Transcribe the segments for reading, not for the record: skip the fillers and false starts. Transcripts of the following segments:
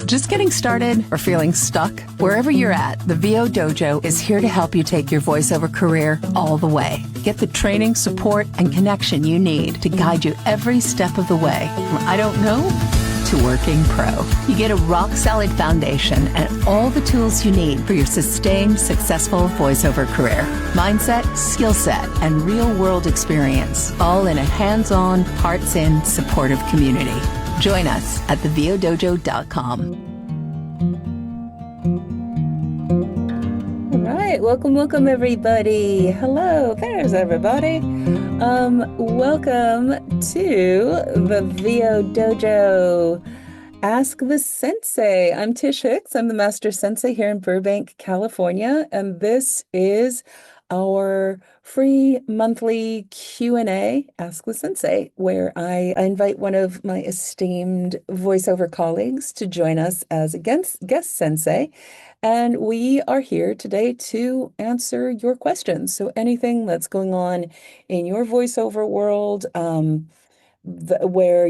Just getting started or feeling stuck? Wherever you're at, the VO Dojo is here to help you take your voiceover career all the way. Get the training, support, and connection you need to guide you every step of the way, from I don't know to working pro. You get a rock-solid foundation and all the tools you need for your sustained, successful voiceover career. Mindset, skill set, and real-world experience, all in a hands-on, hearts-in, supportive community. Join us at thevodojo.com. All right, welcome everybody. Hello, there's everybody. Welcome to the VO Dojo. Ask the Sensei. I'm Tish Hicks. I'm the Master Sensei here in Burbank, California, and this is our free monthly Q&A, Ask the Sensei, where I invite one of my esteemed voiceover colleagues to join us as a guest sensei. And we are here today to answer your questions. So anything that's going on in your voiceover world, where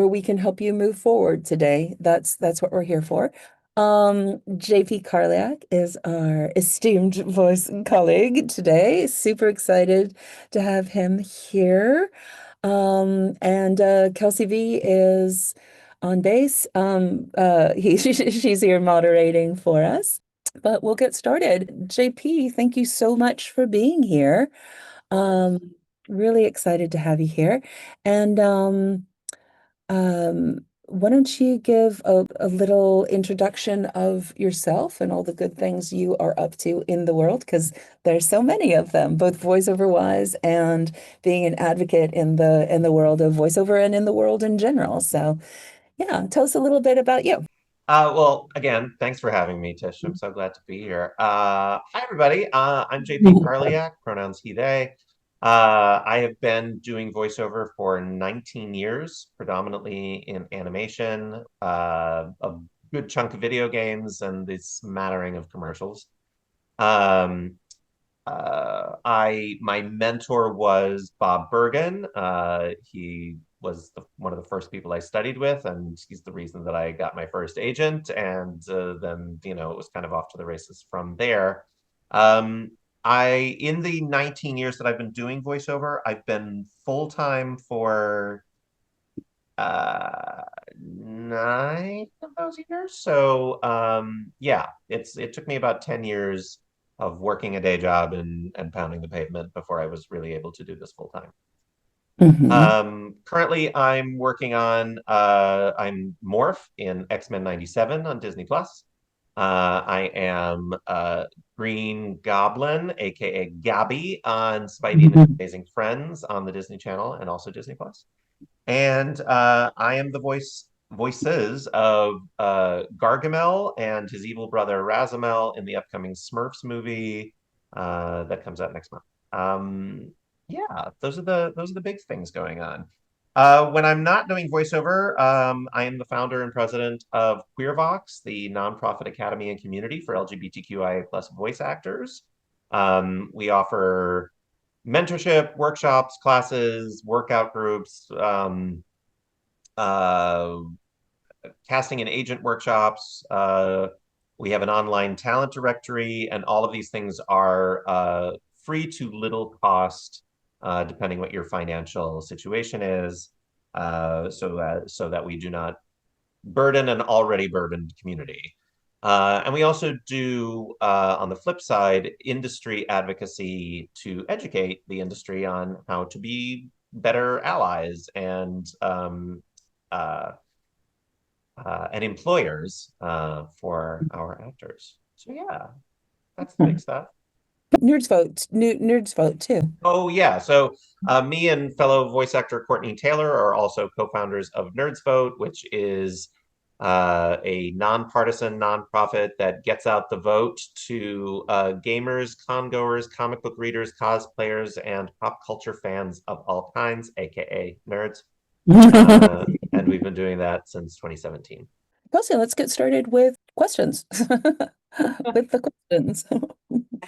we can help you move forward today, that's what we're here for. 𝗃𝗵 Karliak is our esteemed voice colleague today. Super excited to have him here. And 𝗏𝗁cy V is on bass. She's here moderating for us. But we'll get started. 𝗃𝗵, thank you so much for being here. Really excited to have you here. And why don't you give a little introduction of yourself and all the good things you are up to in the world, because there's so many of them, both voiceover wise and being an advocate in the world of voiceover and in the world in general. So yeah, tell us a little bit about you. Well, again, thanks for having me, Tish. I'm so glad to be here. Hi, everybody. I'm 𝗃𝗵 Karliak, pronouns he, they. I have been doing voiceover for 19 years, predominantly in animation, a good chunk of video games, and this smattering of commercials. My mentor was 𝗏𝗶𝗺𝗀. He was one of the first people I studied with, and he's the reason that I got my first agent. And then, it was kind of off to the races from there. In the 19 years that I've been doing voiceover, I've been full-time for 9 of those years. So yeah, it took me about 10 years of working a day job and pounding the pavement before I was really able to do this full-time. Currently, I'm working on I'm Morph in X-Men '97 on Disney+. I am Green Goblin, aka 𝗏𝗏𝗃, on Spidey and His Amazing Friends on the Disney Channel and also Disney+. And I am the voices of 𝗏𝗏𝗄𝐿 and his evil brother 𝗏𝗏𝗄𝐿 in the upcoming Smurfs movie that comes out next month. Yeah, those are the big things going on. When I'm not doing voiceover, I am the founder and president of 𝗃𝗄𝗁, the nonprofit academy and community for �LGBTQIA+ voice actors. We offer mentorship, workshops, classes, workout groups, casting and agent workshops. We have an online talent directory, and all of these things are free to little cost, depending what your financial situation is, so that we do not burden an already burdened community. And we also do, on the flip side, industry advocacy to educate the industry on how to be better allies and employers for our actors. So yeah, that's the big stuff. Nerds vote too. Oh yeah, so me and fellow voice actor Courtney Taylor are also co-founders of Nerds Vote, which is a nonpartisan nonprofit that gets out the vote to gamers, con-goers, comic book readers, cosplayers, and pop culture fans of all kinds, aka nerds. And we've been doing that since 2017. So let's get started with questions. With the questions.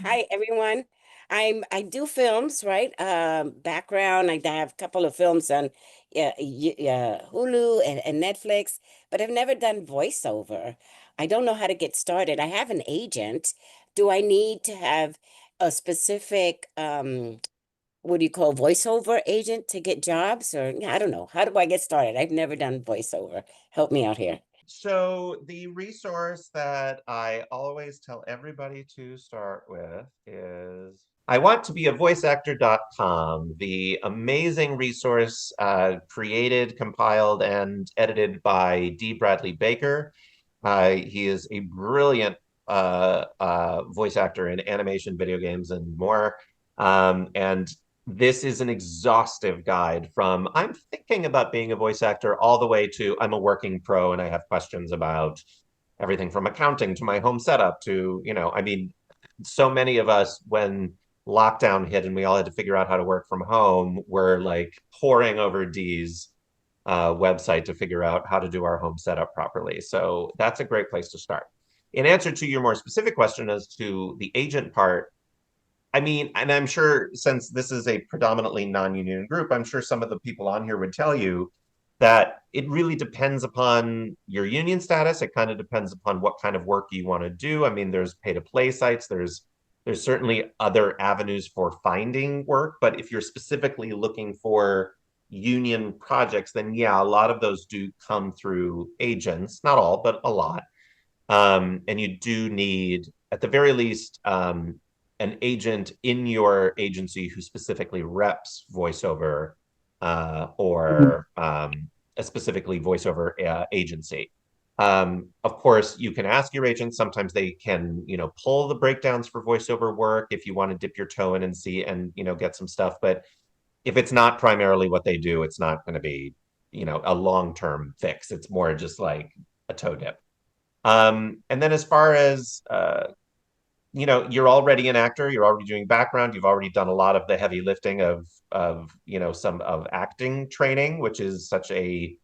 Hi, everyone. I do films, right? Background. I have a couple of films on Hulu and Netflix, but I've never done voiceover. I don't know how to get started. I have an agent. Do I need to have a specific what do you call voiceover agent to get jobs? Or yeah, I don't know. How do I get started? I've never done voiceover. Help me out here. So the resource that I always tell everybody to start with is I want to be a voiceactor.com, the amazing resource created, compiled, and edited by D. Bradley Baker. He is a brilliant voice actor in animation, video games, and more. And this is an exhaustive guide from I'm thinking about being a voice actor all the way to I'm a working pro and I have questions about everything from accounting to my home setup to, I mean, so many of us when lockdown hit and we all had to figure out how to work from home, were like poring over D's website to figure out how to do our home setup properly. So that's a great place to start. In answer to your more specific question as to the agent part, I mean, and I'm sure since this is a predominantly non-union group, I'm sure some of the people on here would tell you that it really depends upon your union status. It kind of depends upon what kind of work you want to do. I mean, there's pay-to-play sites. There's certainly other avenues for finding work, but if you're specifically looking for union projects, then yeah, a lot of those do come through agents. Not all, but a lot. And you do need, at the very least, an agent in your agency who specifically reps voiceover or a specifically voiceover agency. Of course, you can ask your agent. Sometimes they can, pull the breakdowns for voiceover work if you want to dip your toe in and see and, get some stuff. But if it's not primarily what they do, it's not going to be, a long-term fix. It's more just like a toe dip. And then as far as you're already an actor, you're already doing background, you've already done a lot of the heavy lifting of some of acting training, which is such a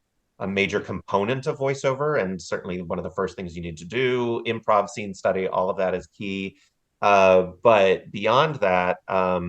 major component of voiceover, and certainly one of the first things you need to do. Improv, scene study, all of that is key. But beyond that, I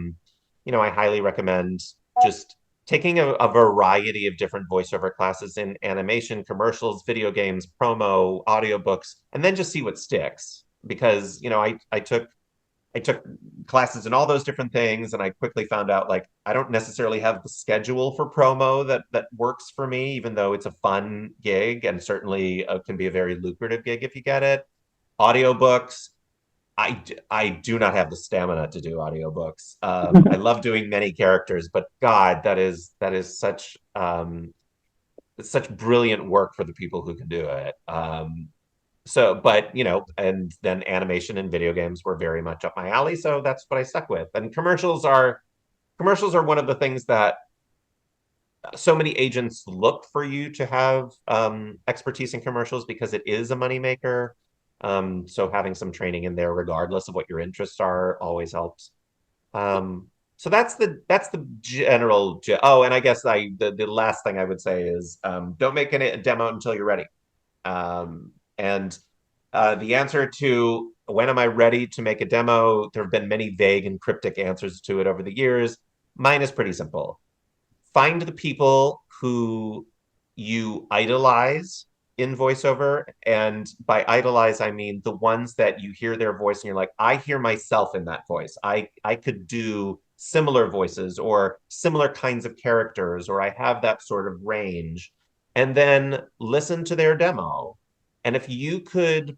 highly recommend just taking a variety of different voiceover classes in animation, commercials, video games, promo, audiobooks, and then just see what sticks. Because, I took classes in all those different things, and I quickly found out like I don't necessarily have the schedule for promo that works for me, even though it's a fun gig and certainly can be a very lucrative gig if you get it. Audiobooks, I do not have the stamina to do audiobooks. I love doing many characters, but God, that is such brilliant work for the people who can do it. But and then animation and video games were very much up my alley, so that's what I stuck with. And commercials are one of the things that so many agents look for you to have expertise in commercials because it is a moneymaker. So having some training in there, regardless of what your interests are, always helps. So that's the general. Oh, and I guess the last thing I would say is don't make a demo until you're ready. And the answer to when am I ready to make a demo, there have been many vague and cryptic answers to it over the years. Mine is pretty simple. Find the people who you idolize in voiceover. And by idolize, I mean the ones that you hear their voice and you're like, I hear myself in that voice. I could do similar voices or similar kinds of characters, or I have that sort of range. And then listen to their demo. And if you can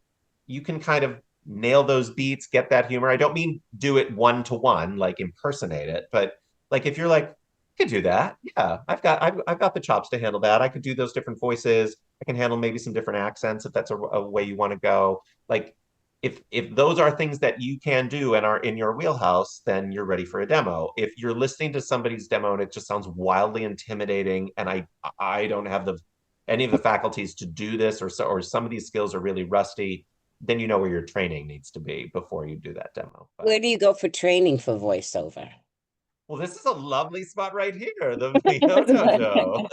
kind of nail those beats, get that humor. I don't mean do it one-to-one, like impersonate it, but like if you're like, I could do that. Yeah, I've got the chops to handle that. I could do those different voices. I can handle maybe some different accents if that's a way you want to go. Like if those are things that you can do and are in your wheelhouse, then you're ready for a demo. If you're listening to somebody's demo and it just sounds wildly intimidating and I don't have any of the faculties to do this, or some of these skills are really rusty, then you know where your training needs to be before you do that demo. But Where do you go for training for voiceover? well, this is a lovely spot right here, the Dojo.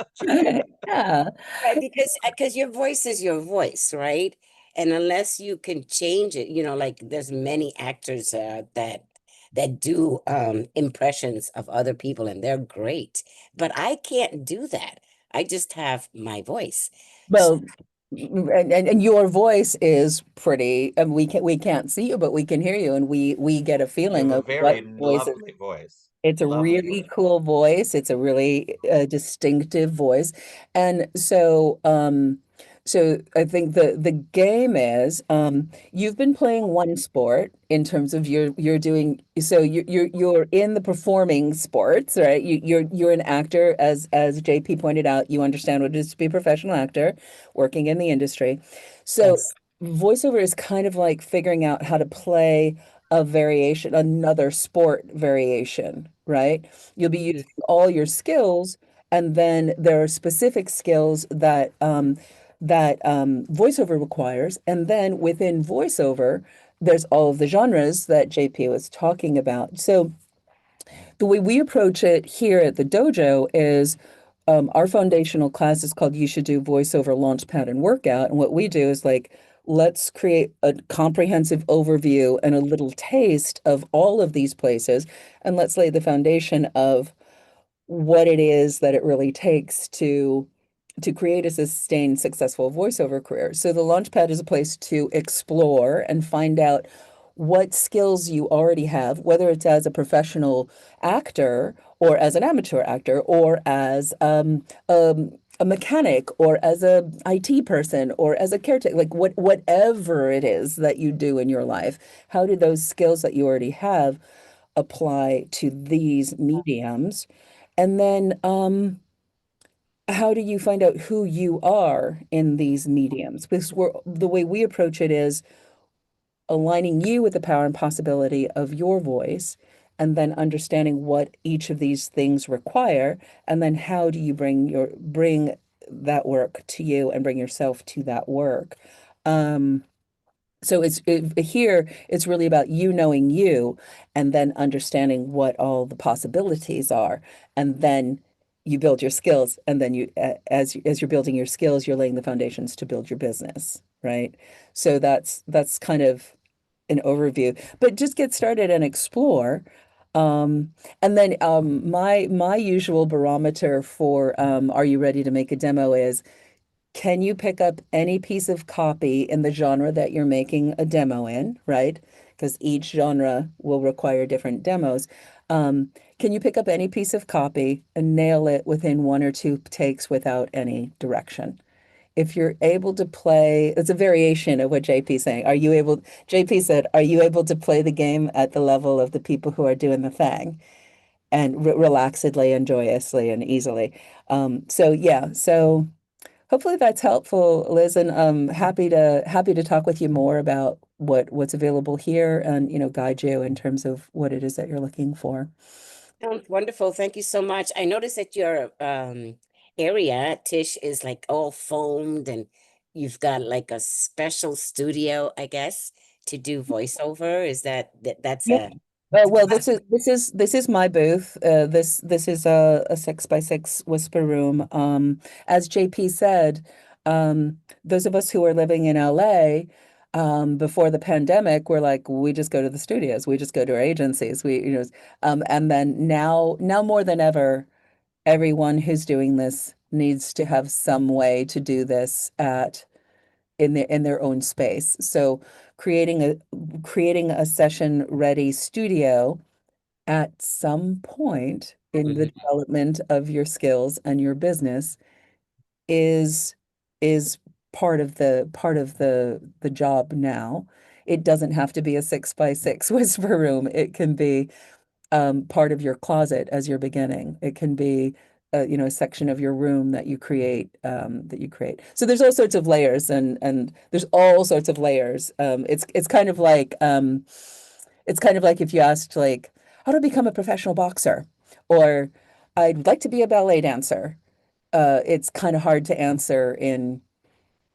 Yeah. Right, because your voice is your voice, right? And unless you can change it, like there's many actors that that do impressions of other people, and they're great. But I can't do that. I just have my voice. So, Well, and your voice is pretty, and we can't see you, but we can hear you, and we get a You have feeling a of what very voice is. lovely voice. It's a Lovely really voice. cool voice. It's a really distinctive voice. And so I think the game is you've been playing one sport in terms of you're doing so you're in the performing sports, right? You're an actor, as JP pointed out, you understand what it is to be a professional actor working in the industry. So yes. voiceover is kind of like figuring out how to play a variation, another sport variation, right? You'll be Mhm. using all your skills, and then there are specific skills that voiceover requires, and then within voiceover, there's all of the genres that JP was talking about. So the way we approach it here at the dojo is our foundational class is called You Should Do Voiceover Launchpad and Workout. And what we do is like, let's create a comprehensive overview and a little taste of all of these places. And let's lay the foundation of what it is that it really takes to create a sustained successful voiceover career. So the Launchpad is a place to explore and find out what skills you already have, whether it's as a professional actor or as an amateur actor or as a mechanic or as a IT person or as a caretaker, like whatever it is that you do in your life, how do those skills that you already have apply to these mediums? And then how do you find out who you are in these mediums? Because the way we approach it is aligning you with the power and possibility of your voice, and then understanding what each of these things require, and then how do you bring that work to you and bring yourself to that work. So here it's really about you knowing you and then understanding what all the possibilities are, and then you build your skills, and then as you're building your skills, you're laying the foundations to build your business, right? So that's kind of an overview, but just get started and explore. And then my usual barometer for are you ready to make a demo is, can you pick up any piece of copy in the genre that you're making a demo in, right? Because each genre will require different demos. Can you pick up any piece of copy and nail it within one or two takes without any direction? If you're able to play, it's a variation of what JP's saying. JP said, are you able to play the game at the level of the people who are doing the thing and relaxedly and joyously and easily? So yeah, so hopefully that's helpful, Liz, and happy to talk with you more about what's available here and guide you in terms of what it is that you're looking for. Sounds wonderful. Thank you so much. I noticed that your area, Tish, is like all foamed, and you've got like a special studio, I guess, to do voiceover. Is that's Yeah. a Well, this is my booth. This is a 6x6 whisper room. As JP said, those of us who are living in LA, before the pandemic, we're like, we just go to the studios, we just go to our agencies, and then now more than ever, everyone who's doing this needs to have some way to do this in their own space. So creating a session ready studio at some point in the Mhm. development of your skills and your business is is part of the job now. It doesn't have to be a 6x6 whisper room. It can be part of your closet as you're beginning. It can be a section of your room that you create. So there's all sorts of layers, and there's all sorts of layers. It's kind of like if you asked, like, how to become a professional boxer, or I'd like to be a ballet dancer. It's kind of hard to answer in,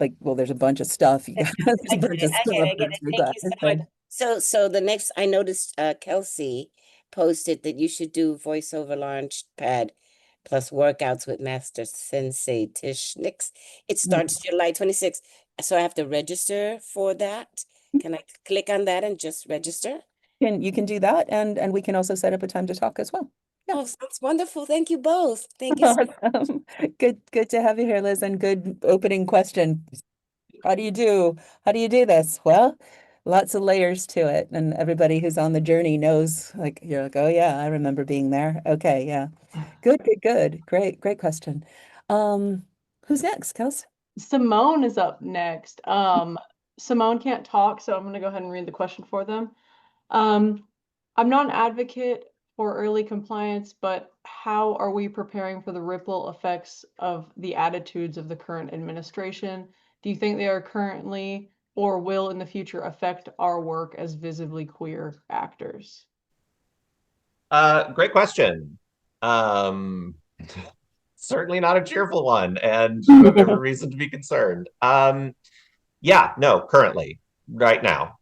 like, well, there's a bunch of stuff. There's I a get bunch it. of I get it. stuff I get that it. you Thank got you to so much. say. So the next, I noticed Kelsey posted that you should do voiceover launch pad plus workouts with Master Sensei Tish Nix. It starts July 26th. So I have to register for that. Can I click on that and just register? you can do that, and we can also set up a time to talk as well. Yeah. Oh, sounds wonderful. Thank you both. Thank you so Awesome. Good to have you here, Liz, and good opening question. How do you do? How do you do this? Well, lots of layers to it, and everybody who's on the journey knows, like, you're like, oh yeah, I remember being there. Okay, yeah. Good. Great question. Who's next, Kels? Simone is up next. Simone can't talk, so I'm going to go ahead and read the question for them. I'm not an advocate for early compliance, but how are we preparing for the ripple effects of the attitudes of the current administration? Do you think they are currently or will in the future affect our work as visibly queer actors? Great question. Certainly not a cheerful one, and you have every reason to be concerned. Yeah, no, currently, right now.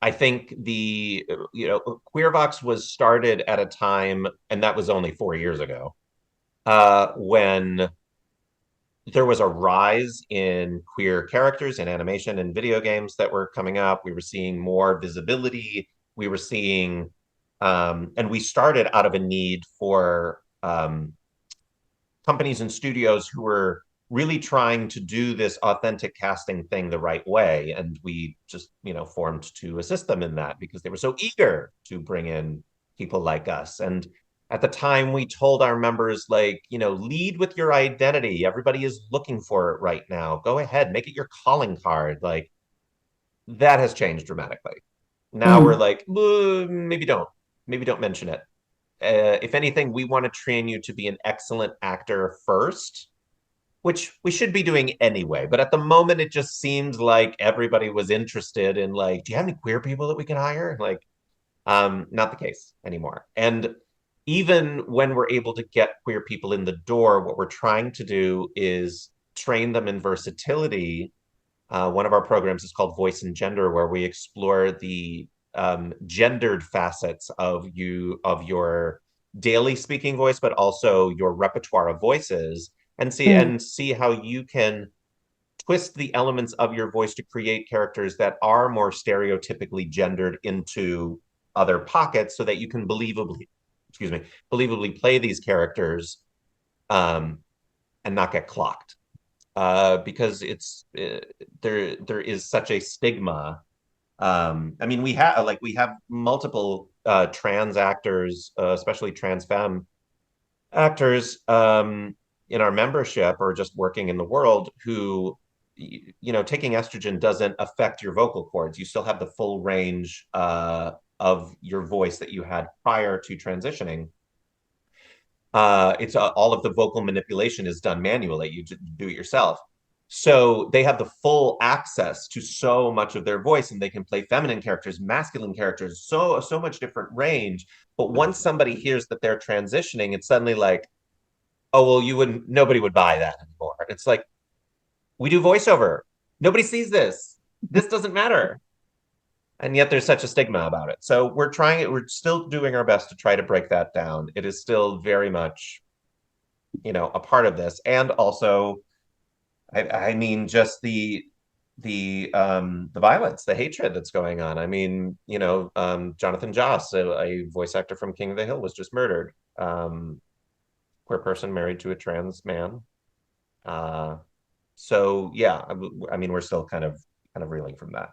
I think 𝗏𝗏𝗀 was started at a time, and that was only 4 years ago, when there was a rise in queer characters in animation and video games that were coming up. We were seeing more visibility. We were seeing, and we started out of a need for companies and studios who were really trying to do this authentic casting thing the right way. And we just, formed to assist them in that because they were so eager to bring in people like us. And at the time, we told our members, lead with your identity. Everybody is looking for it right now. Go ahead, make it your calling card. Like, that has changed dramatically. Now we're like, maybe don't mention it. If anything, we want to train you to be an excellent actor first, which we should be doing anyway. But at the moment, it just seemed like everybody was interested in, do you have any queer people that we can hire? Not the case anymore. And even when we're able to get queer people in the door, what we're trying to do is train them in versatility. One of our programs is called Voice and Gender, where we explore the gendered facets of your daily speaking voice, but also your repertoire of voices, and see how you can twist the elements of your voice to create characters that are more stereotypically gendered into other pockets, so that you can believably play these characters and not get clocked. Because there is such a stigma. We have multiple trans actors, especially trans femme actors, in our membership or just working in the world, who, taking estrogen doesn't affect your vocal cords. You still have the full range of your voice that you had prior to transitioning. It's all of the vocal manipulation is done manually. You do it yourself. So they have the full access to so much of their voice, and they can play feminine characters, masculine characters, so much different range. But once somebody hears that they're transitioning, it's suddenly like, oh, well, nobody would buy that anymore. It's like, we do voiceover. Nobody sees this. This doesn't matter. And yet there's such a stigma about it. So we're still doing our best to try to break that down. It is still very much, a part of this. And also, just the violence, the hatred that's going on. Jonathan Joss, a voice actor from King of the Hill, was just murdered. Queer person married to a trans man. So yeah, we're still kind of reeling from that.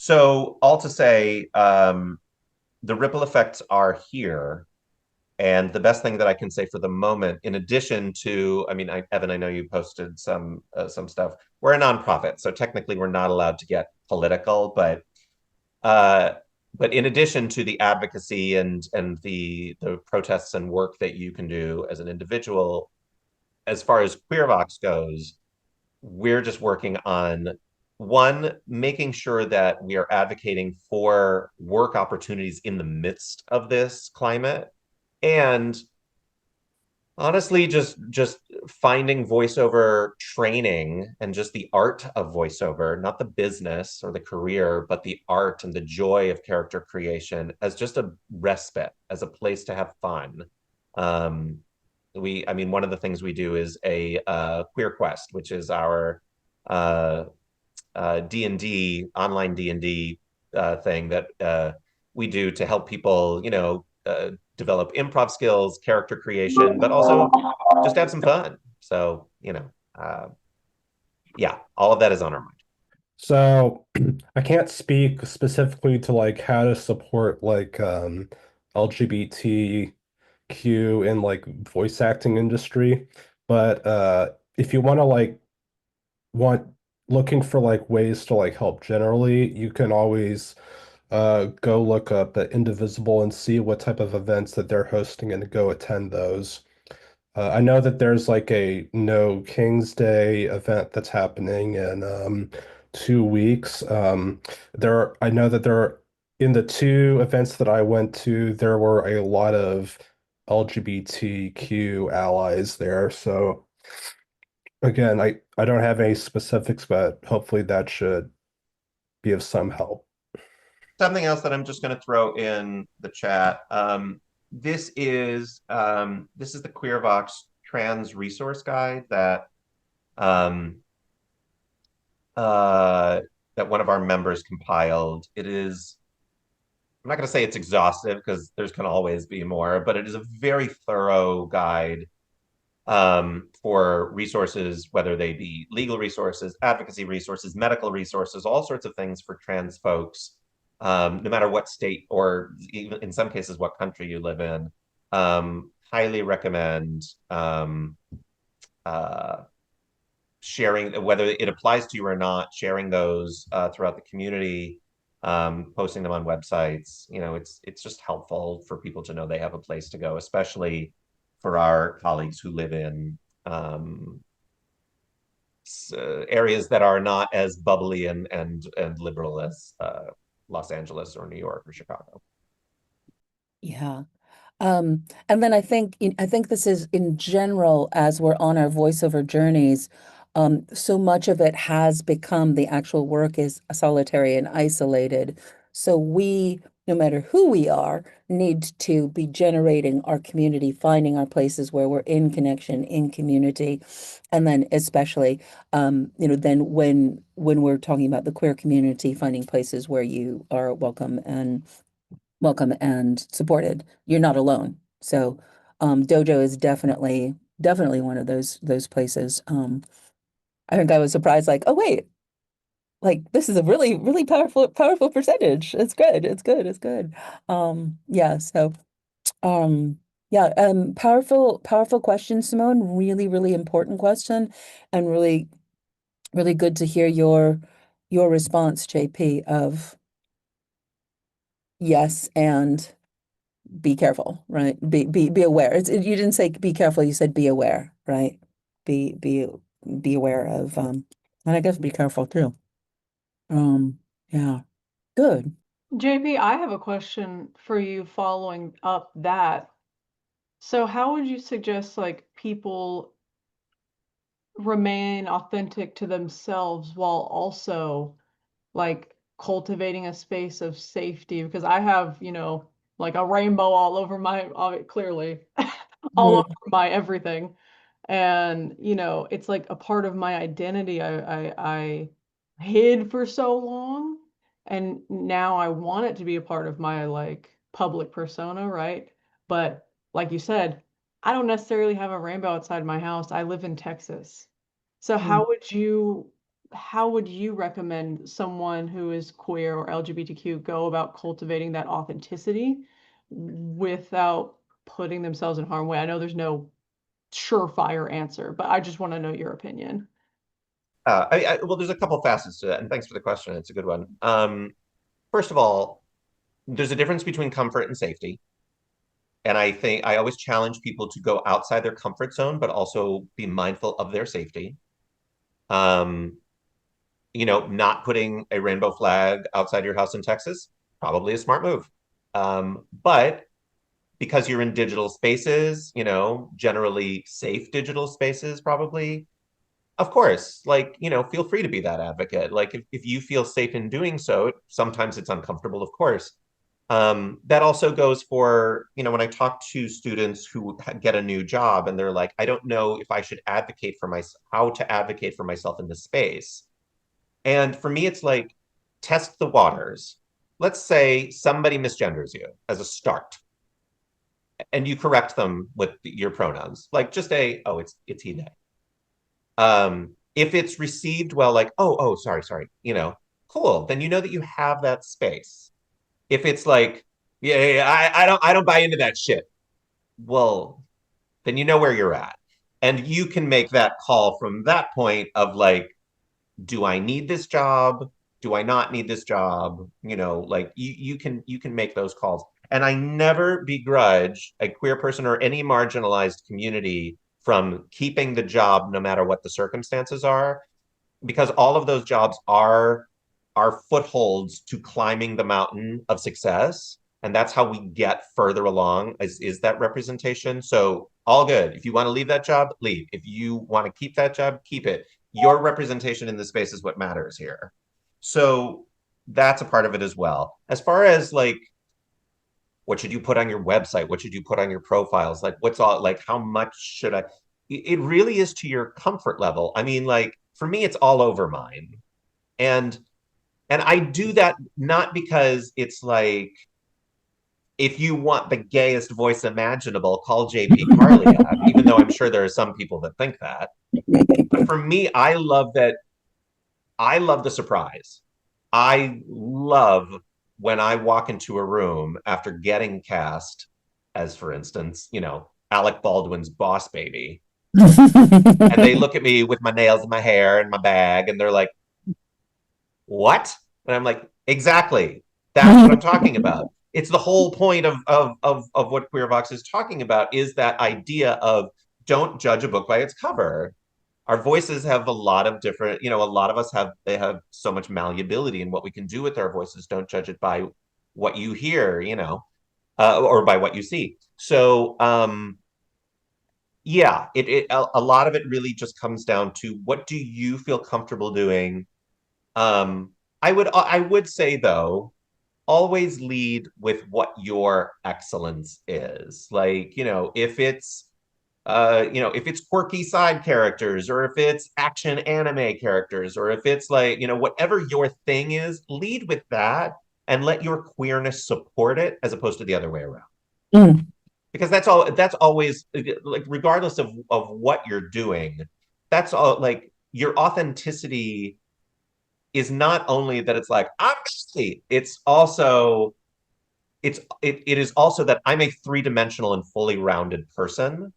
So all to say, the ripple effects are here. And the best thing that I can say for the moment, in addition to, Evan, I know you posted some stuff. We're a nonprofit, so technically we're not allowed to get political, but in addition to the advocacy and the protests and work that you can do as an individual, as far as 𝗏𝗏𝗀 goes, we're just working on, one, making sure that we are advocating for work opportunities in the midst of this climate. And honestly, just finding voiceover training and just the art of voiceover, not the business or the career, but the art and the joy of character creation as just a respite, as a place to have fun. One of the things we do is a Queer Quest, which is our D&D, online D&D thing that we do to help people, develop improv skills, character creation, but also just have some fun. So, yeah, all of that is on our mind. So I can't speak specifically to like how to support like LGBTQ in like voice acting industry, but if you want to like want looking for like ways to like help generally, you can always go look up at Indivisible and see what type of events that they're hosting and go attend those. I know that there's like a No King's Day event that's happening in 2 weeks. I know that in the two events that I went to, there were a lot of LGBTQ allies there. So again, I don't have any specifics, but hopefully that should be of some help. Something else that I'm just going to throw in the chat. This is the 𝗏𝗏𝗃 trans resource guide that that one of our members compiled. It is, I'm not going to say it's exhaustive because there's going to always be more, but it is a very thorough guide for resources, whether they be legal resources, advocacy resources, medical resources, all sorts of things for trans folks, no matter what state or even in some cases what country you live in. Highly recommend sharing, whether it applies to you or not, sharing those throughout the community, posting them on websites. It's just helpful for people to know they have a place to go, especially for our colleagues who live in areas that are not as bubbly and liberal as Los Angeles or New York or Chicago. Yeah. And then I think this is in general, as we're on our voiceover journeys, so much of it has become the actual work is solitary and isolated. So we, no matter who we are, need to be generating our community, finding our places where we're in connection, in community. And then especially, then when we're talking about the queer community, finding places where you are welcome and supported. You're not alone. So Dojo is definitely one of those places. I think I was surprised, like, oh wait, like this is a really, really powerful percentage. It's good. It's good. It's good. Yeah, so yeah, powerful question, Simone. Really, really important question, and really, really good to hear your response, JP, of yes, and be careful, right? Be aware. You didn't say be careful, you said be aware, right? Be aware of and I guess be careful too. Yeah. Good. JP, I have a question for you following up that. So how would you suggest like people remain authentic to themselves while also like cultivating a space of safety? Because I have, like a rainbow all over my, clearly, all over my everything. And, it's like a part of my identity I hid for so long. And now I want it to be a part of my like public persona, right? But like you said, I don't necessarily have a rainbow outside my house. I live in Texas. So how would you recommend someone who is queer or LGBTQ go about cultivating that authenticity without putting themselves in harm's way? I know there's no surefire answer, but I just want to know your opinion. Well, there's a couple facets to that, and thanks for the question. It's a good one. First of all, there's a difference between comfort and safety. And I think I always challenge people to go outside their comfort zone, but also be mindful of their safety. Not putting a rainbow flag outside your house in Texas, probably a smart move. But because you're in digital spaces, generally safe digital spaces, probably, of course, feel free to be that advocate. Like if you feel safe in doing so, sometimes it's uncomfortable, of course. That also goes for, when I talk to students who get a new job and they're like, I don't know if I should advocate for myself, how to advocate for myself in this space. And for me, it's like, test the waters. let's say somebody misgenders you as a start, and you correct them with your pronouns, like just oh, it's he, they. If it's received well, like, oh, sorry, cool, then you know that you have that space. If it's like, yeah, I don't buy into that shit, well, then you know where you're at. And you can make that call from that point of like, do I need this job? Do I not need this job? Like you can make those calls. And I never begrudge a queer person or any marginalized community from keeping the job no matter what the circumstances are, because all of those jobs are footholds to climbing the mountain of success. And that's how we get further along, is that representation. So all good. If you want to leave that job, leave. If you want to keep that job, keep it. Your representation in the space is what matters here. So that's a part of it as well. As far as like, what should you put on your website? What should you put on your profiles? Like, what's all, like, how much should I? It really is to your comfort level. I mean, like, for me, it's all over mine. And I do that not because it's like, if you want the gayest voice imaginable, call JP Karliak, even though I'm sure there are some people that think that. But for me, I love the surprise. I love when I walk into a room after getting cast as, for instance, Alec Baldwin's Boss Baby. And they look at me with my nails and my hair and my bag, and they're like, what? And I'm like, exactly. That's what I'm talking about. It's the whole point of what Queer Vox is talking about, is that idea of don't judge a book by its cover. Our voices have a lot of different, a lot of us have so much malleability in what we can do with our voices. Don't judge it by what you hear, or by what you see. So, yeah, a lot of it really just comes down to, what do you feel comfortable doing? I would say, though, always lead with what your excellence is. Like, if it's quirky side characters, or if it's action anime characters, or if it's like, whatever your thing is, lead with that and let your queerness support it, as opposed to the other way around. Mm. Because that's always, like, regardless of what you're doing, that's all, like, your authenticity is not only that it's like, actually, it's also, it is also that I'm a three-dimensional and fully rounded person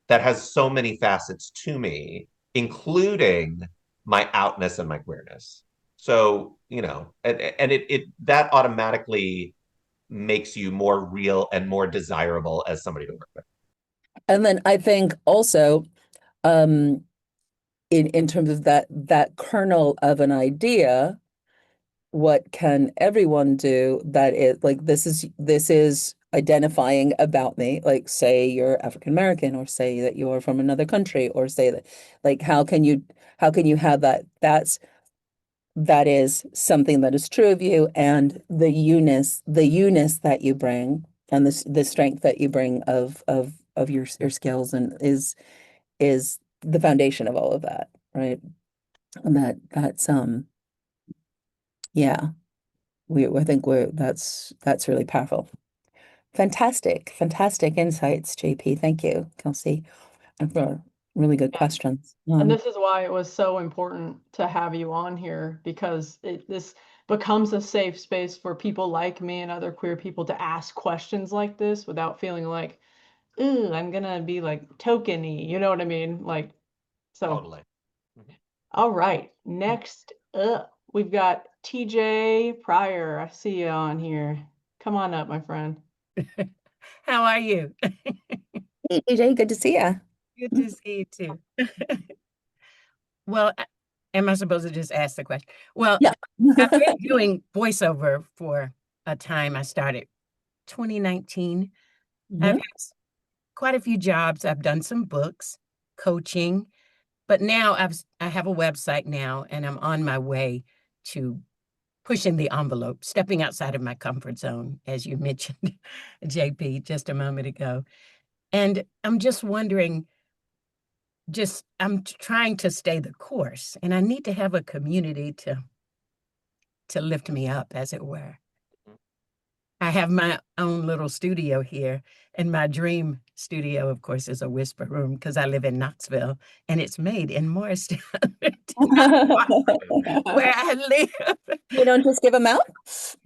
that has so many facets to me, including my outness and my queerness. So, and it that automatically makes you more real and more desirable as somebody to work with. And then I think also, in terms of that kernel of an idea, what can everyone do that is like, this is identifying about me, like, say you're African American, or say that you're from another country, or say that, like, how can you have that is something that is true of you, and the eunice that you bring, and the strength that you bring of your skills, and is the foundation of all of that, right? And that's yeah, I think that's really powerful. Fantastic insights, JP. Thank you, Kelsey, and for really good questions. And this is why it was so important to have you on here, because this becomes a safe space for people like me and other queer people to ask questions like this without feeling like, ooh, I'm gonna be like tokeny, you know what I mean? Like, so. Totally. All right, next up, we've got TJ Pryor. I see you on here. Come on up, my friend. How are you? Hey, TJ, good to see you. Good to see you too. Well, am I supposed to just ask the question? Well, Yeah. I've been doing voiceover for a time. I started 2019. I've had quite a few jobs. I've done some books, coaching, but now I have a website now, and I'm on my way to pushing the envelope, stepping outside of my comfort zone, as you mentioned, JP, just a moment ago. And I'm just wondering, I'm trying to stay the course, and I need to have a community to lift me up, as it were. I have my own little studio here, and my dream studio, of course, is a whisper room because I live in Knoxville, and it's made in Morristown, where I live. You don't just give them out?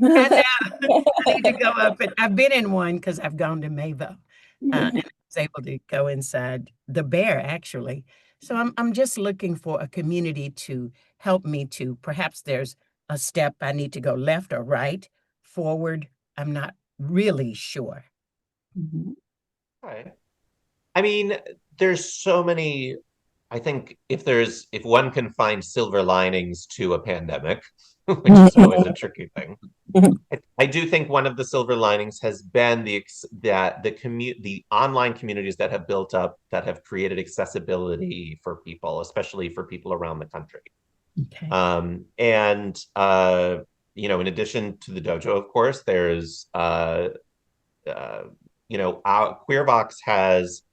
I know. I need to go up, and I've been in one because I've gone to Mayville, and I was able to go inside the Bear, actually. So I'm just looking for a community to help me to, perhaps there's a step I need to go left or right, forward. I'm not really sure. Right. I mean, there's so many. I think if one can find silver linings to a pandemic, which is always a tricky thing, I do think one of the silver linings has been the online communities that have built up that have created accessibility for people, especially for people around the country. Okay. And in addition to the dojo, of course, there's 𝗏𝗃 has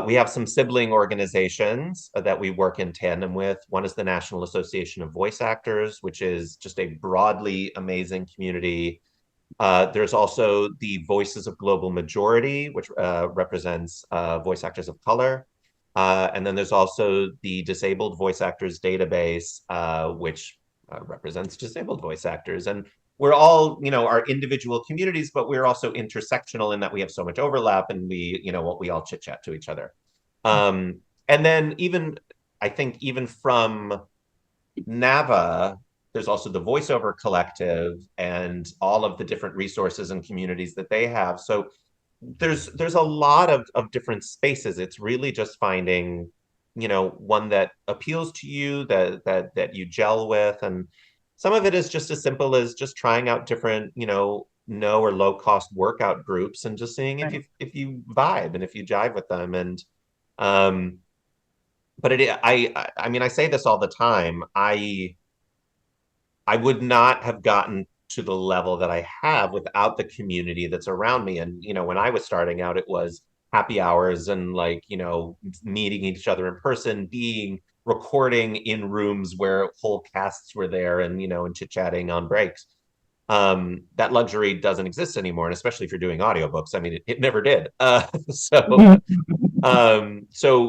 we have some sibling organizations that we work in tandem with. One is the National Association of Voice Actors, which is just a broadly amazing community. There's also the Voices of Global Majority, which represents voice actors of color. And then there's also the Disabled Voice Actors Database, which represents disabled voice actors. And we're all, our individual communities, but we're also intersectional in that we have so much overlap and we all chit chat to each other. And then I think even from NAVA, there's also the VoiceOver Collective and all of the different resources and communities that they have. So there's a lot of different spaces. It's really just finding, one that appeals to you, that you gel with. And some of it is just as simple as just trying out different, no or low cost workout groups and just seeing if you vibe and if you jive with them. And but I mean, I say this all the time. I would not have gotten to the level that I have without the community that's around me. And, when I was starting out, it was happy hours and meeting each other in person, recording in rooms where whole casts were there and, and chit-chatting on breaks. That luxury doesn't exist anymore. And especially if you're doing audiobooks, I mean, it never did. So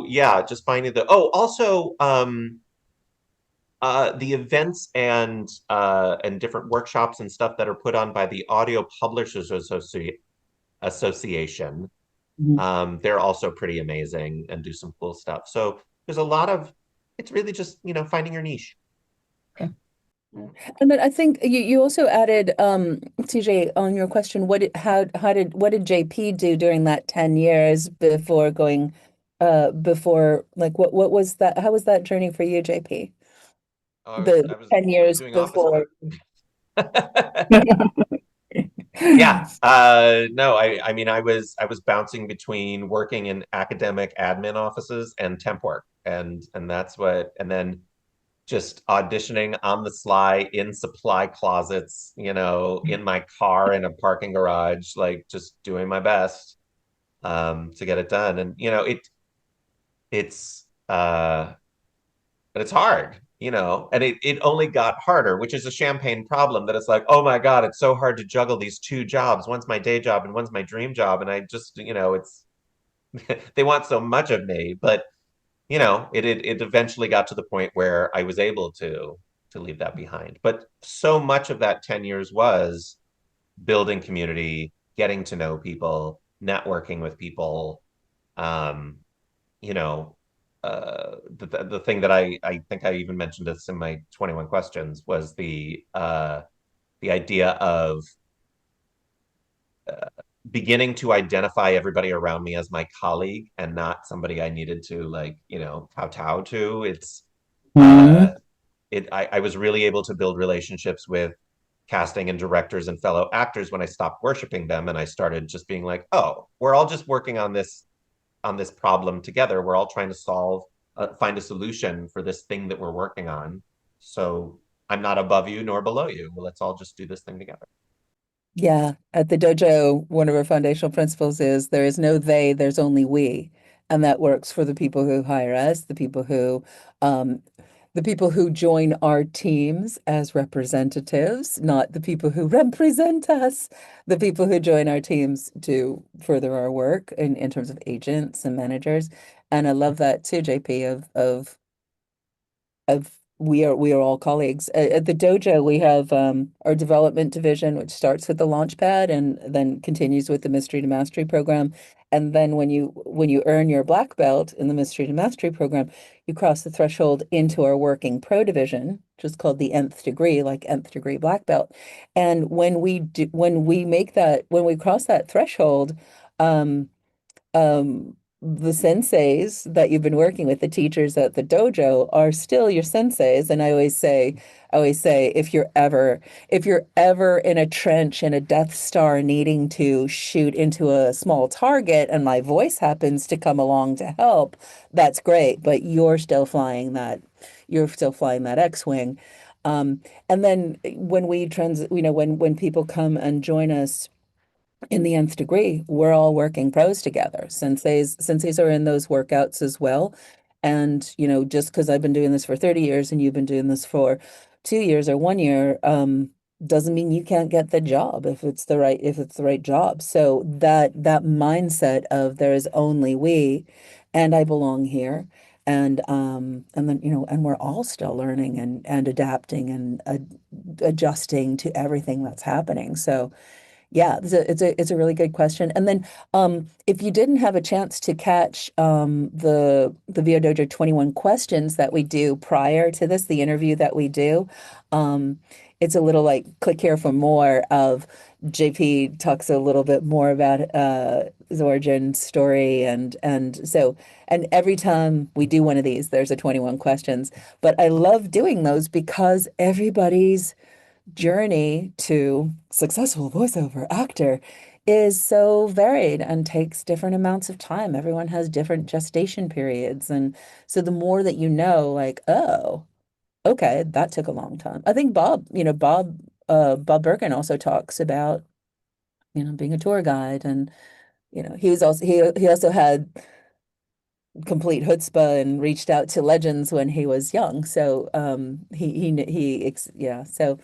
yeah, just finding the events and different workshops and stuff that are put on by the Audio Publishers Association. They're also pretty amazing and do some cool stuff. So there's it's really just, finding your niche. Okay. And then I think you also added, TJ, on your question, what did JP do during that 10 years before going, what was that? How was that journey for you, JP? The 10 years before. Yeah. No, I mean, I was bouncing between working in academic admin offices and temp work. And then just auditioning on the sly in supply closets, in my car in a parking garage, just doing my best to get it done. And it's hard, and it only got harder, which is a champagne problem, that it's like, oh my God, it's so hard to juggle these two jobs. One's my day job and one's my dream job. And I just, it's they want so much of me, but it eventually got to the point where I was able to leave that behind. But so much of that 10 years was building community, getting to know people, networking with people. The thing that I think I even mentioned this in my 21 questions was the idea of beginning to identify everybody around me as my colleague and not somebody I needed to kowtow to. It's I was really able to build relationships with casting and directors and fellow actors when I stopped worshiping them and I started just being like, oh, we're all just working on this problem together. We're all trying to find a solution for this thing that we're working on. So I'm not above you nor below you. Well, let's all just do this thing together. Yeah, at the dojo, one of our foundational principles is there is no they, there's only we. And that works for the people who hire us, the people who the people who join our teams as representatives, not the people who represent us, the people who join our teams to further our work in terms of agents and managers. And I love that too, JP, of we are all colleagues. At the dojo, we have our development division, which starts with the Launchpad and then continues with the Mystery to Mastery program. And then when you earn your black belt in the Mystery to Mastery program, you cross the threshold into our working pro division, which is called the nth degree, like nth degree black belt. And when we cross that threshold, um, the senseis that you've been working with, the teachers at the dojo, are still your senseis. And I always say, if you're ever in a trench in a Death Star needing to shoot into a small target and my voice happens to come along to help, that's great. But you're still flying that X-wing. And then when people come and join us in the nth degree, we're all working pros together. Senseis are in those workouts as well. And, just because I've been doing this for 30 years and you've been doing this for 2 years or 1 year, doesn't mean you can't get the job if it's the right job. So that mindset of there is only we and I belong here. And then we're all still learning and adapting and adjusting to everything that's happening. So yeah, it's a really good question. And then if you didn't have a chance to catch the VO Dojo 21 questions that we do prior to this, the interview that we do, it's a little like click here for more of JP talks a little bit more about his origin story and every time we do one of these, there's a 21 questions. But I love doing those because everybody's journey to successful voiceover actor is so varied and takes different amounts of time. Everyone has different gestation periods. And so the more that you know, like, oh, okay, that took a long time. I think Bob Bergen also talks about, being a tour guide and, he also had complete chutzpah and reached out to legends when he was young. So yeah, so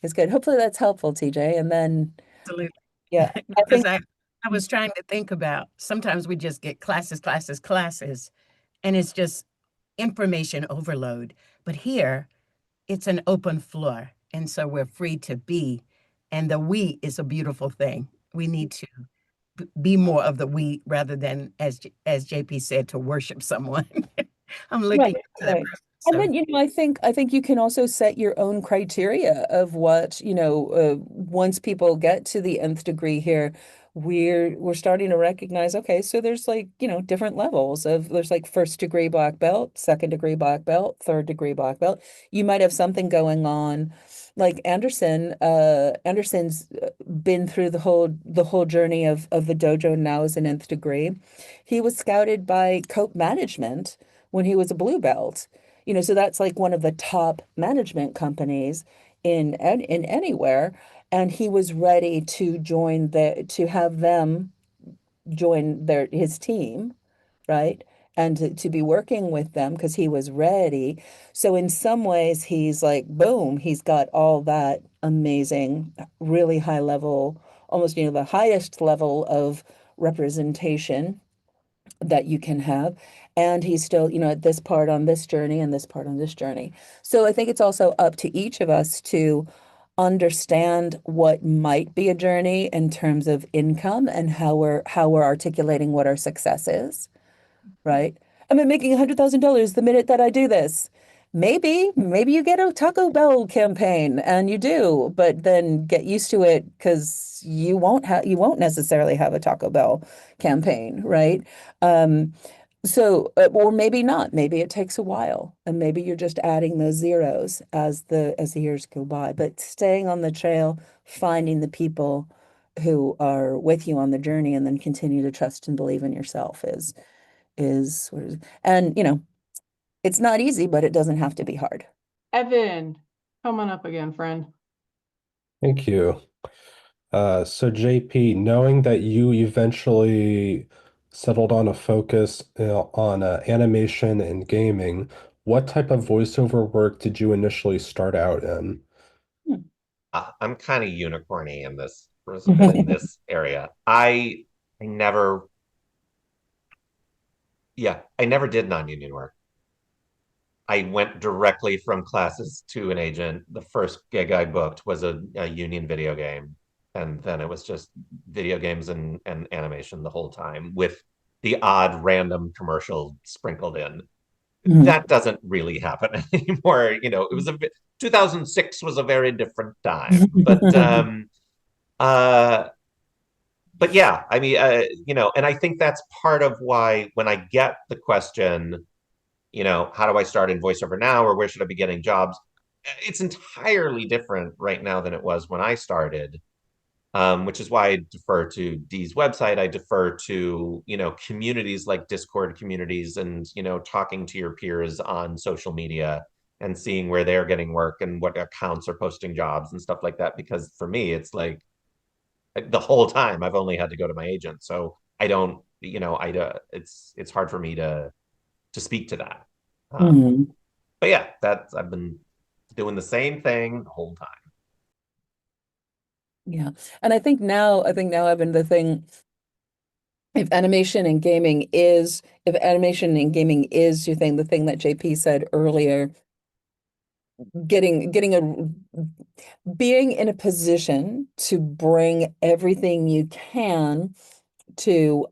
it's good. Hopefully that's helpful, TJ. And then, Absolutely. yeah, I Because think, I was trying to think about sometimes we just get classes, classes, classes, and it's just information overload. But here, it's an open floor. And so we're free to be. And the we is a beautiful thing. We need to be more of the we rather than, as JP said, to worship someone. I'm looking right, to that right. person. And So then, I think you can also set your own criteria of what, once people get to the nth degree here, we're starting to recognize, okay, so there's like, different levels there's like first degree black belt, second degree black belt, third degree black belt. You might have something going on like Anderson's been through the whole journey of the dojo, now as an nth degree. He was scouted by Cope Management when he was a blue belt. So that's like one of the top management companies in anywhere. And he was ready to have them join his team, right? And to be working with them because he was ready. So in some ways, he's like, boom, he's got all that amazing, really high level, almost, the highest level of representation that you can have. And he's still, at this part on this journey and this part on this journey. So I think it's also up to each of us to understand what might be a journey in terms of income and how we're articulating what our success is, right? I'm making $100,000 the minute that I do this. Maybe you get a Taco Bell campaign and you do, but then get used to it because you won't necessarily have a Taco Bell campaign, right? Or maybe not. Maybe it takes a while, and maybe you're just adding those zeros as the years go by. But staying on the trail, finding the people who are with you on the journey, and then continue to trust and believe in yourself is what it is. And it's not easy, but it doesn't have to be hard. Evan, come on up again, friend. Thank you. So JP, knowing that you eventually settled on a focus on animation and gaming, what type of voiceover work did you initially start out in? I'm kind of unicorny in this area. I never, I never did non-union work. I went directly from classes to an agent. The first gig I booked was a union video game. And then it was just video games and animation the whole time with the odd random commercial sprinkled in. That doesn't really happen anymore. You know, it was 2006 was a very different time. But yeah, I mean, you know, and I think that's part of why when I get the question, you know, how do I start in voiceover now, or where should I be getting jobs? It's entirely different right now than it was when I started, which is why I defer to Dee's website. I defer to, you know, communities like Discord communities and, you know, talking to your peers on social media and seeing where they're getting work and what accounts are posting jobs and stuff like that. Because for me, it's like the whole time I've only had to go to my agent. So I don't, you know, it's hard for me to speak to that. But yeah, I've been doing the same thing the whole time. Yeah. And I think now, Evan, the thing, if animation and gaming is your thing, the thing that JP said earlier, being in a position to bring everything you can to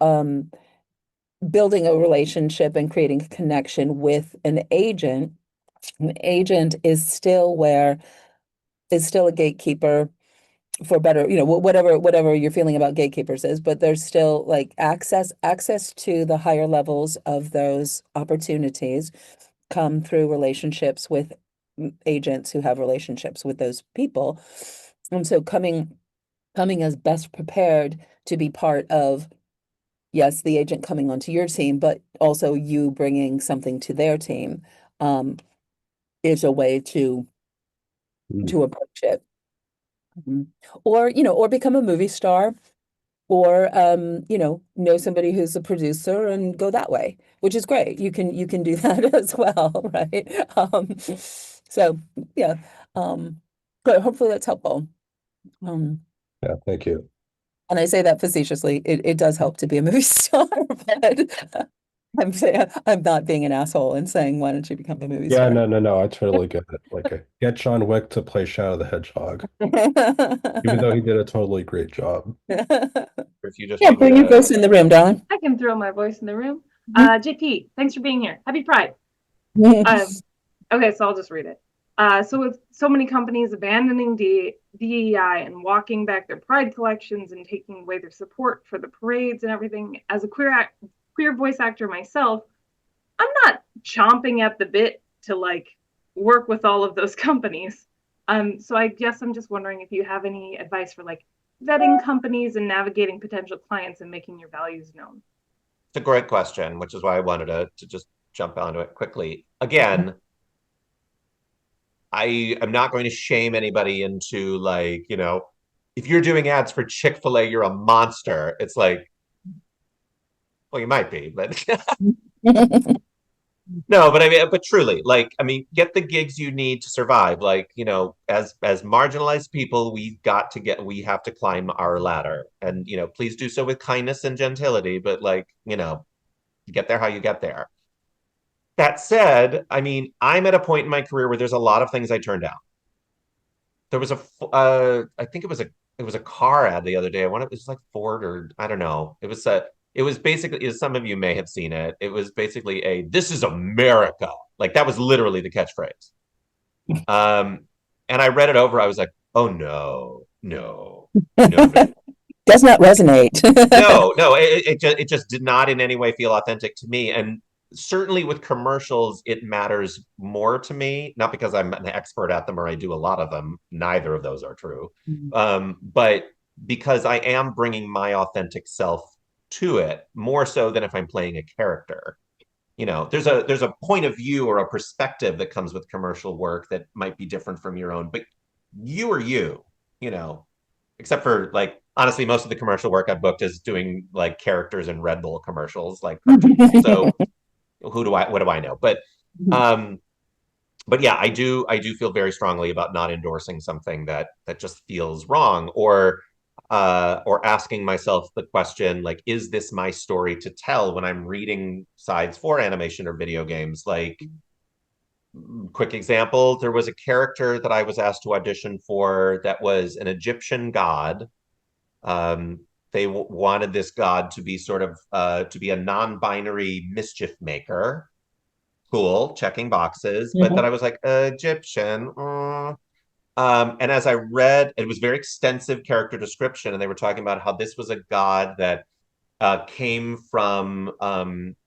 building a relationship and creating a connection with an agent. An agent is still a gatekeeper, for better, you know, whatever your feeling about gatekeepers is, but there's still like access to the higher levels of those opportunities come through relationships with agents who have relationships with those people. And so coming as best prepared to be part of, yes, the agent coming onto your team, but also you bringing something to their team, is a way to approach it. Or, you know, or become a movie star, or you know somebody who's a producer and go that way, which is great. You can do that as well, right? So yeah, but hopefully that's helpful. Yeah, thank you. And I say that facetiously. It does help to be a movie star, but I'm not being an asshole and saying, why don't you become a movie Yeah, star? no, I totally get it. Like, get John Wick to play Shadow the Hedgehog, even though he did a totally great job. If you just Yeah, want bring your voice in the room, darling. I can throw my voice in the room. JP, thanks for being here. Happy Pride. Okay, so I'll just read it. So with so many companies abandoning DEI and walking back their Pride collections and taking away their support for the parades and everything, as a queer voice actor myself, I'm not chomping at the bit to like work with all of those companies. So I guess I'm just wondering if you have any advice for like vetting companies and navigating potential clients and making your values known. It's a great question, which is why I wanted to just jump onto it quickly. Again, I am not going to shame anybody into like, you know, if you're doing ads for Chick-fil-A, you're a monster. It's like, well, you might be, but no, but I mean, but truly, like, I mean, get the gigs you need to survive. Like, you know, as marginalized people, we have to climb our ladder, and you know, please do so with kindness and gentility. But like, you know, get there how you get there. That said, I mean, I'm at a point in my career where there's a lot of things I turned down. There was I think it was a car ad the other day. It was like Ford, or I don't know. It was basically, as some of you may have seen it, it was basically "This is America." Like that was literally the catchphrase. And I read it over. I was like, oh no. Does not resonate. No, it just did not in any way feel authentic to me. And certainly with commercials, it matters more to me, not because I'm an expert at them or I do a lot of them. Neither of those are true. But because I am bringing my authentic self to it more so than if I'm playing a character. You know, there's a point of view or a perspective that comes with commercial work that might be different from your own, but you are you know, except for like, honestly, most of the commercial work I've booked is doing like characters in Red Bull commercials, like so what do I know? But But yeah, I do feel very strongly about not endorsing something that just feels wrong, or asking myself the question, like, is this my story to tell when I'm reading sides for animation or video games? Like, quick example, there was a character that I was asked to audition for that was an Egyptian god. They wanted this god to be sort of to be a non-binary mischief maker. Cool, checking boxes. But then I was like, Egyptian. And as I read, it was very extensive character description, and they were talking about how this was a god that came from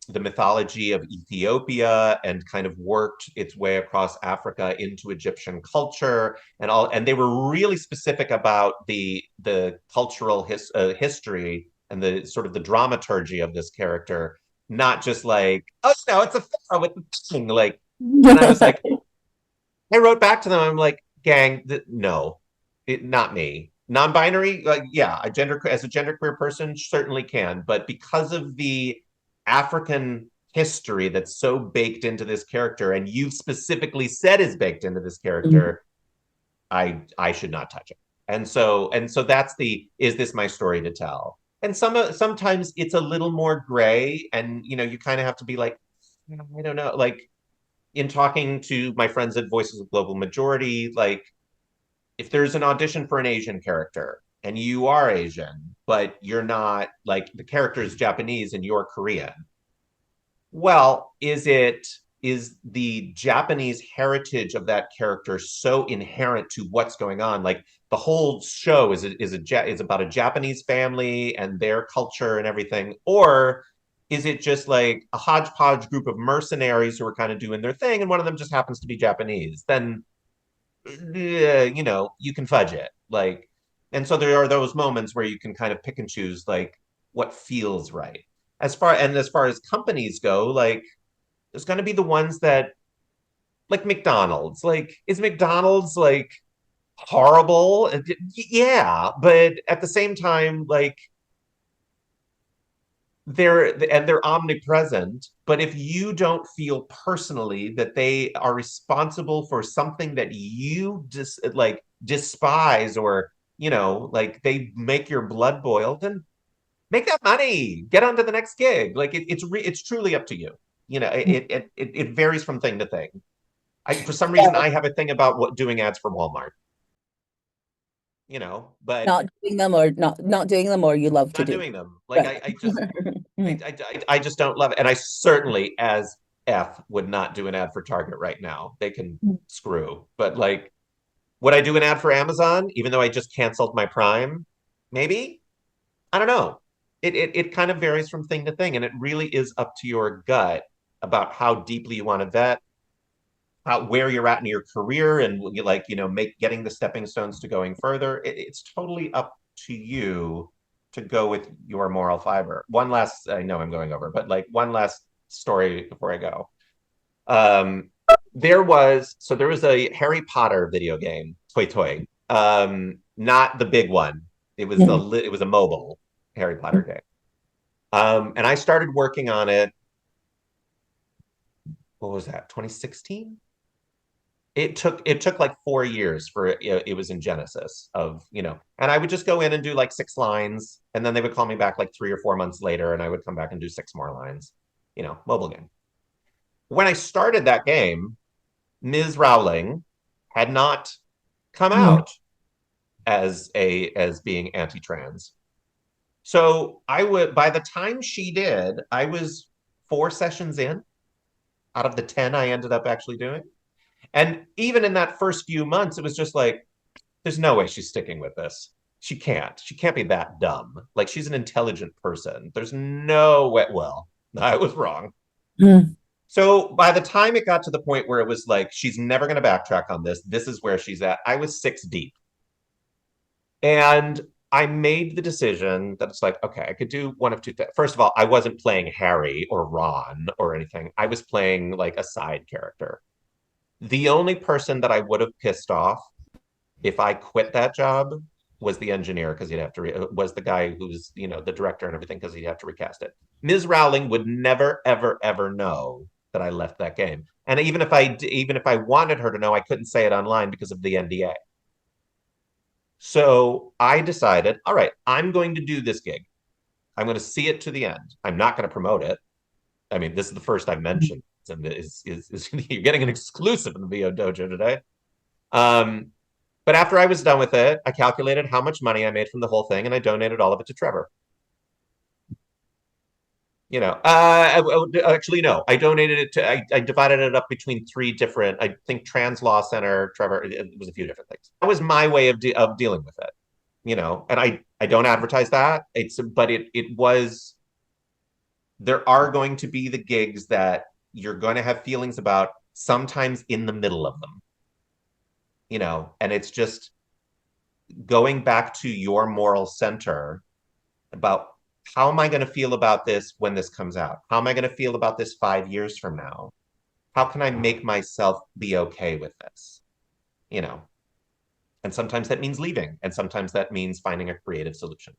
the mythology of Ethiopia and kind of worked its way across Africa into Egyptian culture and all. And they were really specific about the cultural history and the sort of the dramaturgy of this character, not just like, oh no, it's a pharaoh with the thing. Like, and I was like, I wrote back to them. I'm like, gang, no, not me. Non-binary, like, yeah, as a genderqueer person certainly can, but because of the African history that's so baked into this character, and you've specifically said is baked into this character, I should not touch it. And so that's is this my story to tell? And sometimes it's a little more gray, and you kind of have to be like, I don't know, like in talking to my friends at Voices of Global Majority, like, if there's an audition for an Asian character and you are Asian, but you're not, like, the character is Japanese and you're Korean, well, is the Japanese heritage of that character so inherent to what's going on? Like, the whole show is about a Japanese family and their culture and everything, or is it just like a hodgepodge group of mercenaries who are kind of doing their thing and one of them just happens to be Japanese? Then you can fudge it. Like, and so there are those moments where you can kind of pick and choose, like, what feels right. As far as companies go, like, there's going to be the ones that, like McDonald's. Like, is McDonald's like horrible? Yeah, but at the same time, like, they're omnipresent, but if you don't feel personally that they are responsible for something that you despise, or like they make your blood boil, then make that money, get on to the next gig. Like, it's truly up to you. It varies from thing to thing. For some reason I have a thing about doing ads for Walmart, but Not doing them, or not doing them, or you love to not do doing them. Like, right. I just don't love it. And I certainly, as F, would not do an ad for Target right now. They can screw. But, like, would I do an ad for Amazon, even though I just canceled my Prime? Maybe. I don't know. It kind of varies from thing to thing, and it really is up to your gut about how deeply you want to vet, where you're at in your career, and getting the stepping stones to going further. It's totally up to you to go with your moral fiber. I know I'm going over, but like one last story before I go. There was a Harry Potter video game, 𝗏𝗏, not the big one. It was a mobile Harry Potter game. And I started working on it. What was that? 2016? It took like 4 years for it was in Genesis and I would just go in and do like 6 lines, and then they would call me back like 3 or 4 months later, and I would come back and do 6 more lines. Mobile game. When I started that game, Ms. Rowling had not come out as being anti-trans. So by the time she did, I was 4 sessions in out of the 10 I ended up actually doing. And even in that first few months, it was just like, there's no way she's sticking with this. She can't be that dumb. Like, she's an intelligent person. There's no way. Well, I was wrong. So by the time it got to the point where it was like, she's never going to backtrack on this, this is where she's at, I was 6 deep. And I made the decision that it's like, okay, I could do one of two things. First of all, I wasn't playing Harry or Ron or anything. I was playing like a side character. The only person that I would have pissed off if I quit that job was the engineer, because he'd have to was the guy who's the director and everything, because he'd have to recast it. Ms. Rowling would never, ever, ever know that I left that game. And even if I wanted her to know, I couldn't say it online because of the NDA. So I decided, all right, I'm going to do this gig. I'm going to see it to the end. I'm not going to promote it. I mean, this is the first I've mentioned, and you're getting an exclusive in the VO Dojo today. But after I was done with it, I calculated how much money I made from the whole thing, and I donated all of it to Trevor. You know, actually, no, I donated it to, I divided it up between three different, I think Trans Law Center, Trevor, it was a few different things. That was my way of dealing with it, you know, and I don't advertise that. But it was, there are going to be the gigs that you're going to have feelings about sometimes in the middle of them, you know, and it's just going back to your moral center about how am I going to feel about this when this comes out? How am I going to feel about this 5 years from now? How can I make myself be okay with this? You know, and sometimes that means leaving, and sometimes that means finding a creative solution.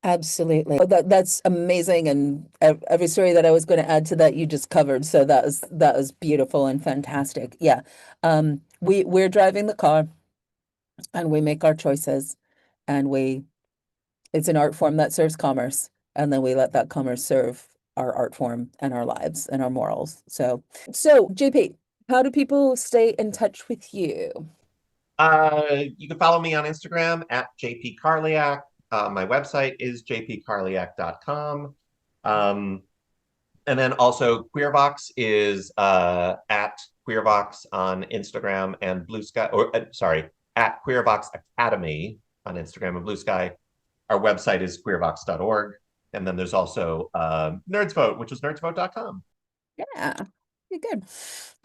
Absolutely. That's amazing. And every story that I was going to add to that, you just covered. So that was beautiful and fantastic. Yeah. We're driving the car and we make our choices, and it's an art form that serves commerce. And then we let that commerce serve our art form and our lives and our morals. So JP, how do people stay in touch with you? You can follow me on Instagram at 𝗃𝗃𝗧𝗃. My website is 𝗃𝗃𝗧𝗃.com. And then also 𝗃𝗏𝗁 is at 𝗃𝗏𝗁 on Instagram and Blue Sky, or sorry, at 𝗃𝗏𝗁 Academy on Instagram and Blue Sky. Our website is 𝗃𝗏𝗁.org. And then there's also 𝗏𝑠vote, which is 𝗏𝑠vote.com. Yeah, you're good.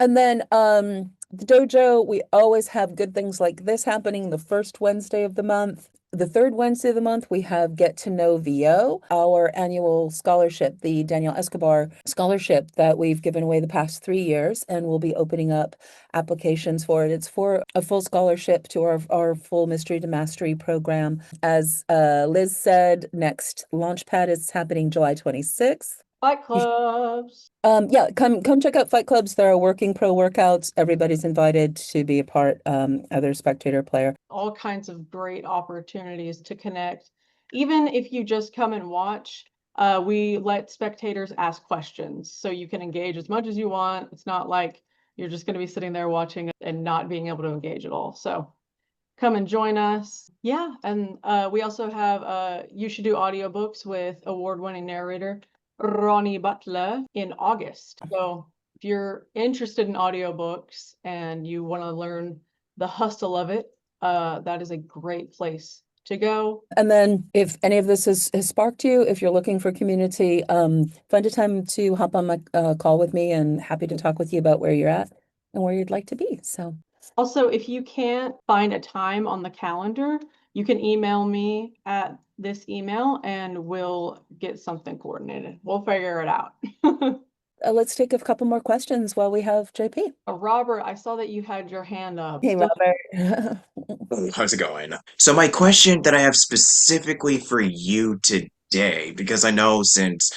And then the dojo, we always have good things like this happening the first Wednesday of the month. The third Wednesday of the month, we have Get to Know VO, our annual scholarship, the Daniel Escobar scholarship that we've given away the past 3 years, and we'll be opening up applications for it. It's for a full scholarship to our full Mystery to Mastery program. As Liz said, next Launchpad is happening July 26th. Fight clubs. Yeah, come check out Fight Clubs. There are working pro workouts. Everybody's invited to be a part, other spectator player. All kinds of great opportunities to connect. Even if you just come and watch, we let spectators ask questions, so you can engage as much as you want. It's not like you're just going to be sitting there watching and not being able to engage at all. So come and join us. Yeah, and we also have You Should Do audiobooks with award-winning narrator Ronnie Butler in August. So if you're interested in audiobooks and you want to learn the hustle of it, that is a great place to go. And then if any of this has sparked you, if you're looking for community, find a time to hop on my call with me, and happy to talk with you about where you're at and where you'd like to be. So also, if you can't find a time on the calendar, you can email me at this email and we'll get something coordinated. We'll figure it out. Let's take a couple more questions while we have JP. Robert, I saw that you had your hand up. Hey, Robert. How's it going? So my question that I have specifically for you today, because I know since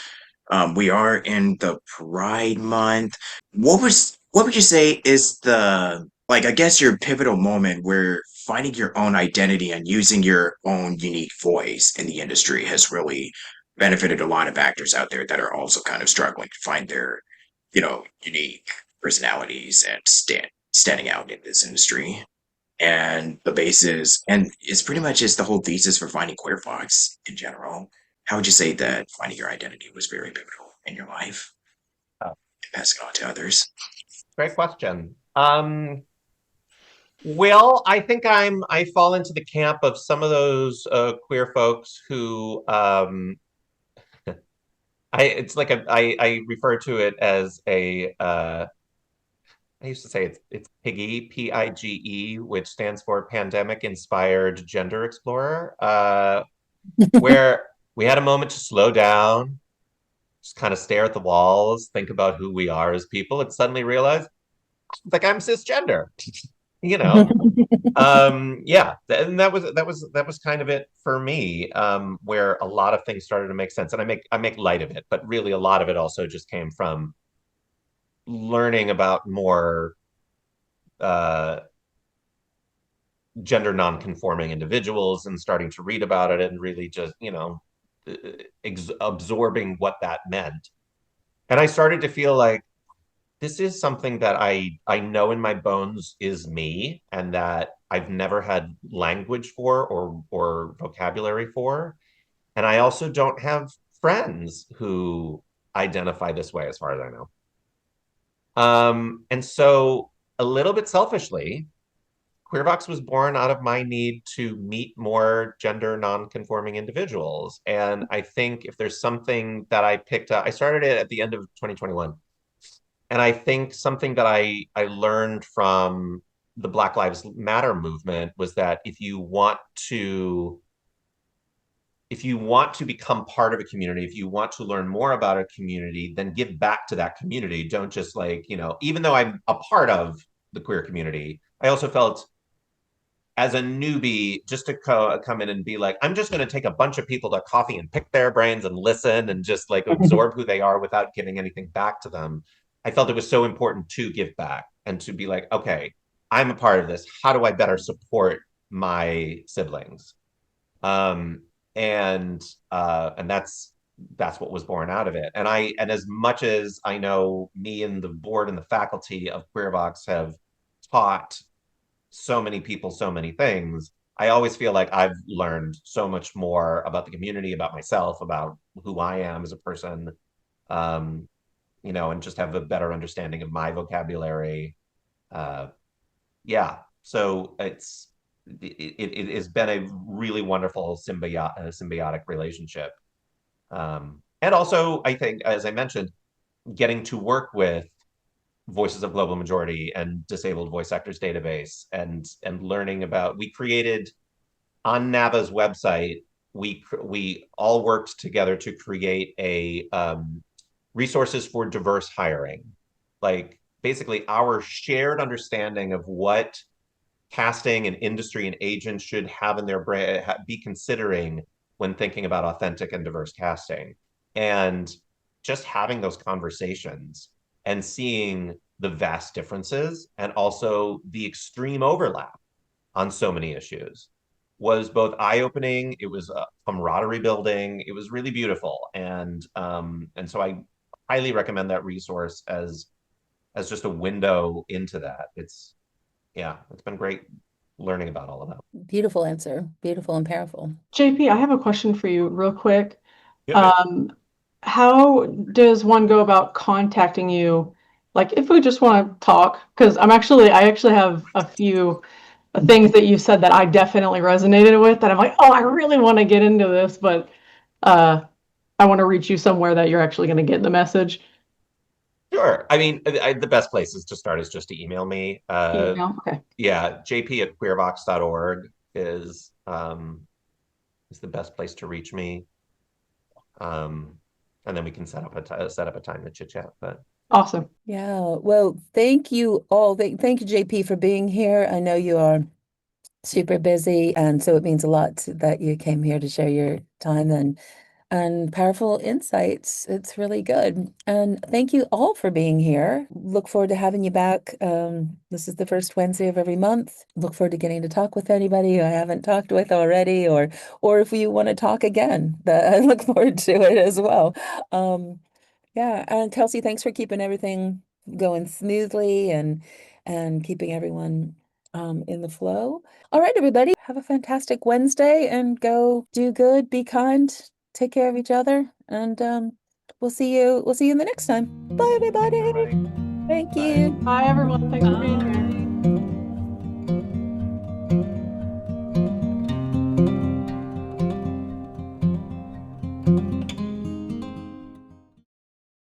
we are in the Pride Month, what would you say is the, like, I guess your pivotal moment where finding your own identity and using your own unique voice in the industry has really benefited a lot of actors out there that are also kind of struggling to find their, unique personalities and standing out in this industry. And the basis, and it's pretty much just the whole thesis for finding queer folks in general. How would you say that finding your identity was very pivotal in your life? And passing it on to others. Great question. Well, I think I fall into the camp of some of those queer folks who I refer to it as I used to say it's PIGE, PIGE, which stands for Pandemic Inspired Gender Explorer, where we had a moment to slow down, just kind of stare at the walls, think about who we are as people, and suddenly realize, like, I'm cisgender. Yeah, and that was kind of it for me, where a lot of things started to make sense, and I make light of it, but really a lot of it also just came from learning about more gender non-conforming individuals and starting to read about it and really just, absorbing what that meant. And I started to feel like this is something that I know in my bones is me, and that I've never had language for or vocabulary for. And I also don't have friends who identify this way, as far as I know. And so, a little bit selfishly, 𝗏𝗄𝑏𝗺 was born out of my need to meet more gender non-conforming individuals. And I think if there's something that I picked up, I started it at the end of 2021. And I think something that I learned from the Black Lives Matter movement was that if you want to become part of a community, if you want to learn more about a community, then give back to that community. Don't just even though I'm a part of the queer community, I also felt as a newbie, just to come in and be like, I'm just going to take a bunch of people to coffee and pick their brains and listen and just absorb who they are without giving anything back to them. I felt it was so important to give back and to be like, okay, I'm a part of this. How do I better support my siblings? And that's what was born out of it. And as much as I know, me and the board and the faculty of 𝗏𝗄𝑏𝗺 have taught so many people so many things, I always feel like I've learned so much more about the community, about myself, about who I am as a person, and just have a better understanding of my vocabulary. So it has been a really wonderful symbiotic relationship. And also, I think, as I mentioned, getting to work with Voices of Global Majority and Disabled Voice Actors Database and learning about, we created on NAVA's website, we all worked together to create a resources for diverse hiring. Like basically our shared understanding of what casting and industry and agents should have in their brain, be considering when thinking about authentic and diverse casting. And just having those conversations and seeing the vast differences and also the extreme overlap on so many issues was both eye-opening. It was camaraderie building. It was really beautiful. And so I highly recommend that resource as just a window into that. It's been great learning about all of that. Beautiful answer. Beautiful and powerful. JP, I have a question for you real quick. Yeah. How does one go about contacting you? Like if we just want to talk, because I actually have a few things that you said that I definitely resonated with, that I'm like, oh, I really want to get into this, but I want to reach you somewhere that you're actually going to get the message. Sure. I mean, the best place is to start is just to email me. Email? Okay. Yeah, jp@queervox.org is the best place to reach me. And then we can set up a time to chit chat. But awesome. Yeah. Well, thank you all. Thank you, JP, for being here. I know you are super busy, and so it means a lot that you came here to share your time and powerful insights. It's really good. And thank you all for being here. Look forward to having you back. This is the first Wednesday of every month. Look forward to getting to talk with anybody I haven't talked with already, or if you want to talk again, I look forward to it as well. Yeah, and Kelsey, thanks for keeping everything going smoothly and keeping everyone in the flow. All right, everybody, have a fantastic Wednesday and go do good, be kind, take care of each other, and we'll see you in the next time. Bye, everybody. Thank you. Bye, everyone. Thanks for being here.